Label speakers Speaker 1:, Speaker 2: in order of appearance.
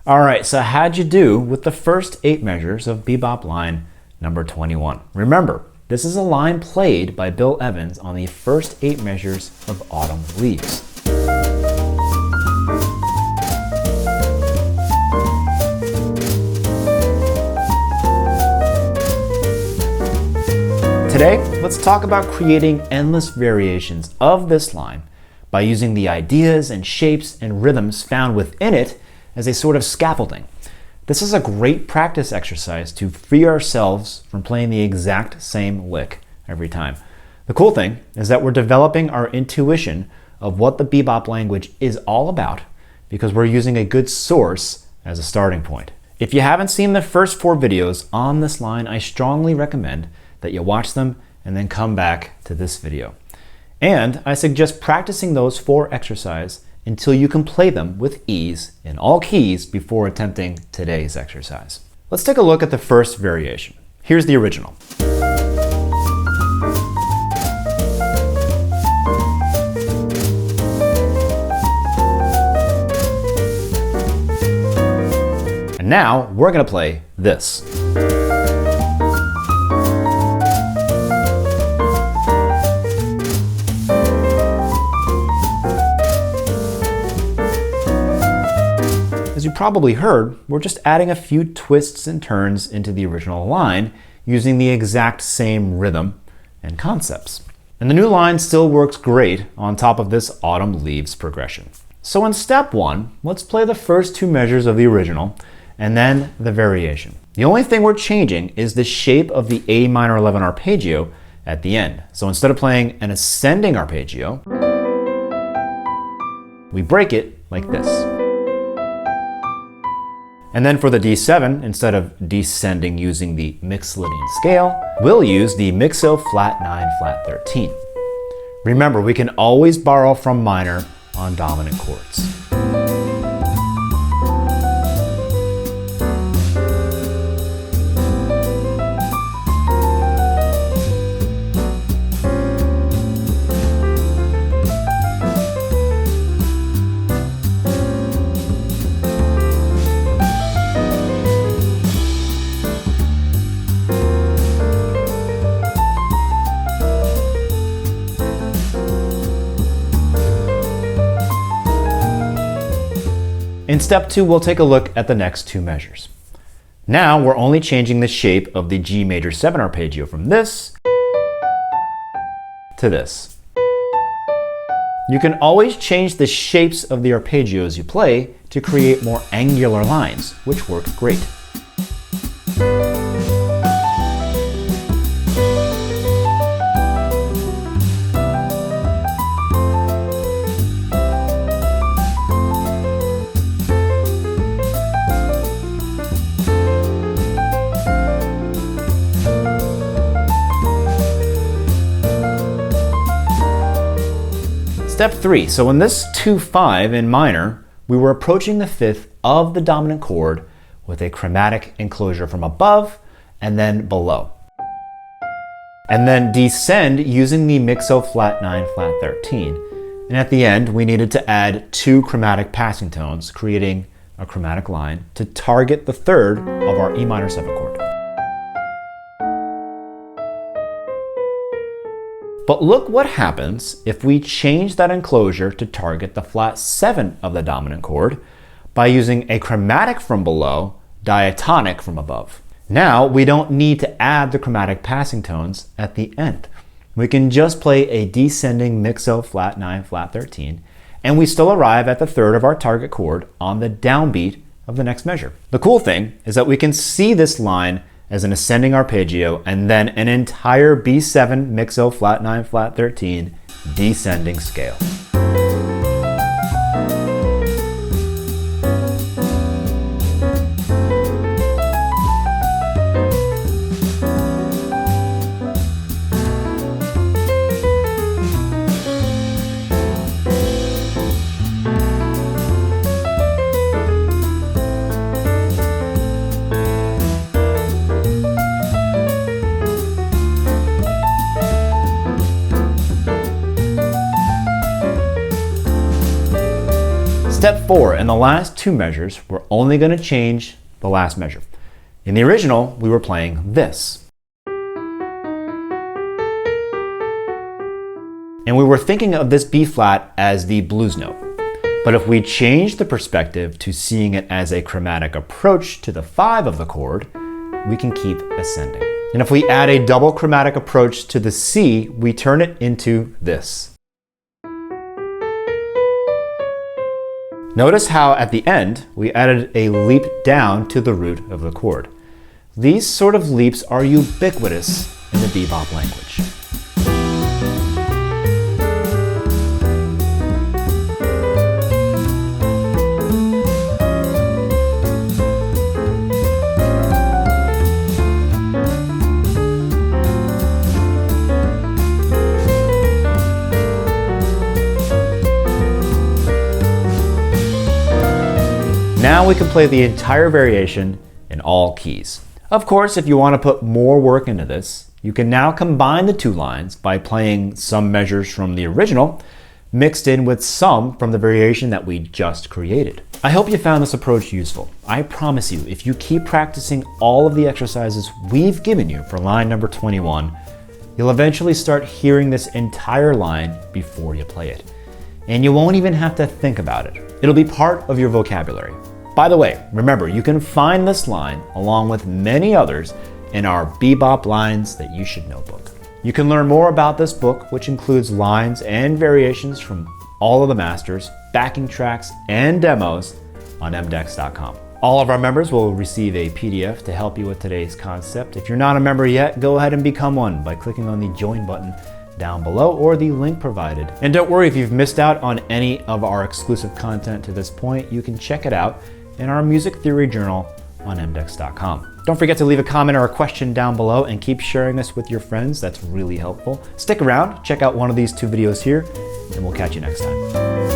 Speaker 1: All right, so how'd you do with the first 8 measures of Bebop line number 21? Remember, this is a line played by Bill Evans on the first 8 measures of Autumn Leaves. Today, let's talk about creating endless variations of this line by using the ideas and shapes and rhythms found within it as a sort of scaffolding. This is a great practice exercise to free ourselves from playing the exact same lick every time. The cool thing is that we're developing our intuition of what the bebop language is all about because we're using a good source as a starting point. If you haven't seen the first 4 videos on this line, I strongly recommend that you watch them and then come back to this video. And I suggest practicing those 4 exercises until you can play them with ease in all keys before attempting today's exercise. Let's take a look at the first variation. Here's the original. And now we're going to play this. As you probably heard, we're just adding a few twists and turns into the original line using the exact same rhythm and concepts. And the new line still works great on top of this Autumn Leaves progression. So in step 1, let's play the first 2 measures of the original and then the variation. The only thing we're changing is the shape of the A minor 11 arpeggio at the end. So instead of playing an ascending arpeggio, we break it like this. And then for the D7, instead of descending using the Mixolydian scale, we'll use the Mixo flat 9 flat 13. Remember, we can always borrow from minor on dominant chords. In step 2, we'll take a look at the next 2 measures. Now we're only changing the shape of the G major 7 arpeggio from this to this. You can always change the shapes of the arpeggios you play to create more angular lines, which work great. Step 3, so in this 2-5 in minor, we were approaching the 5th of the dominant chord with a chromatic enclosure from above and then below. And then descend using the Mixo flat 9 flat 13. And at the end, we needed to add 2 chromatic passing tones, creating a chromatic line to target the 3rd of our E minor 7 chord. But look what happens if we change that enclosure to target the flat 7 of the dominant chord by using a chromatic from below, diatonic from above. Now we don't need to add the chromatic passing tones at the end. We can just play a descending Mixo flat 9 flat 13 and we still arrive at the 3rd of our target chord on the downbeat of the next measure. The cool thing is that we can see this line as an ascending arpeggio and then an entire B7 Mixo flat 9 flat 13 descending scale. Step 4, in the last two measures, we're only going to change the last measure. In the original, we were playing this. And we were thinking of this B flat as the blues note. But if we change the perspective to seeing it as a chromatic approach to the 5 of the chord, we can keep ascending. And if we add a double chromatic approach to the C, we turn it into this. Notice how at the end, we added a leap down to the root of the chord. These sort of leaps are ubiquitous in the bebop language. Now we can play the entire variation in all keys. Of course, if you want to put more work into this, you can now combine the two lines by playing some measures from the original mixed in with some from the variation that we just created. I hope you found this approach useful. I promise you, if you keep practicing all of the exercises we've given you for line number 21, you'll eventually start hearing this entire line before you play it. And you won't even have to think about it. It'll be part of your vocabulary. By the way, remember, you can find this line along with many others in our Bebop Lines That You Should Know book. You can learn more about this book, which includes lines and variations from all of the masters, backing tracks, and demos on mDecks.com. All of our members will receive a PDF to help you with today's concept. If you're not a member yet, go ahead and become one by clicking on the Join button down below or the link provided. And don't worry if you've missed out on any of our exclusive content to this point, you can check it out in our music theory journal on mDecks.com. Don't forget to leave a comment or a question down below and keep sharing this with your friends. That's really helpful. Stick around, check out one of these two videos here, and we'll catch you next time.